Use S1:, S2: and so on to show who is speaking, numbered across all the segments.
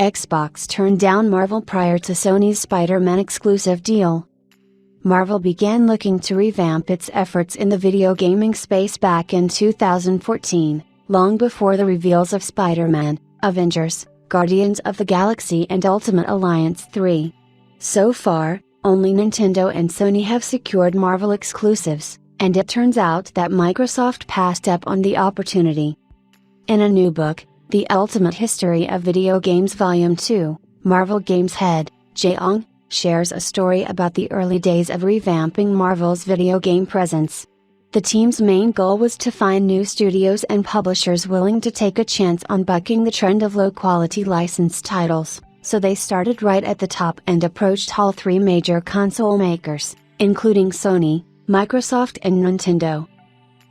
S1: Xbox turned down Marvel prior to Sony's Spider-Man exclusive deal. Marvel began looking to revamp its efforts in the video gaming space back in 2014, long before the reveals of Spider-Man, Avengers, Guardians of the Galaxy and Ultimate Alliance 3. So far, only Nintendo and Sony have secured Marvel exclusives, and it turns out that Microsoft passed up on the opportunity. In a new book, The Ultimate History of Video Games Volume 2, Marvel Games head, Jae-ong, shares a story about the early days of revamping Marvel's video game presence. The team's main goal was to find new studios and publishers willing to take a chance on bucking the trend of low-quality licensed titles, so they started right at the top and approached all three major console makers, including Sony, Microsoft and Nintendo.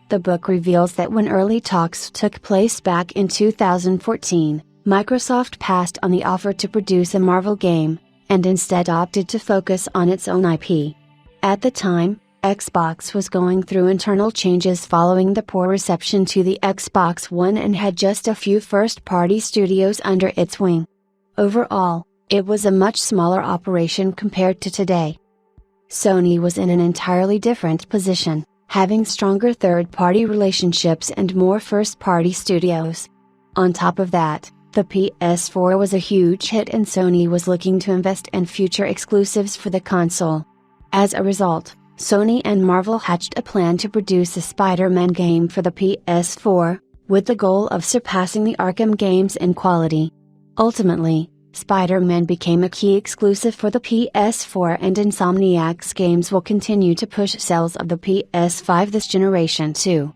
S1: The book reveals that when early talks took place back in 2014, Microsoft passed on the offer to produce a Marvel game, and instead opted to focus on its own IP. At the time, Xbox was going through internal changes following the poor reception to the Xbox One and had just a few first-party studios under its wing. Overall, it was a much smaller operation compared to today. Sony was in an entirely different position, having stronger third-party relationships and more first-party studios. On top of that, the PS4 was a huge hit and Sony was looking to invest in future exclusives for the console. As a result, Sony and Marvel hatched a plan to produce a Spider-Man game for the PS4, with the goal of surpassing the Arkham games in quality. Ultimately, Spider-Man became a key exclusive for the PS4 and Insomniac's games will continue to push sales of the PS5 this generation too.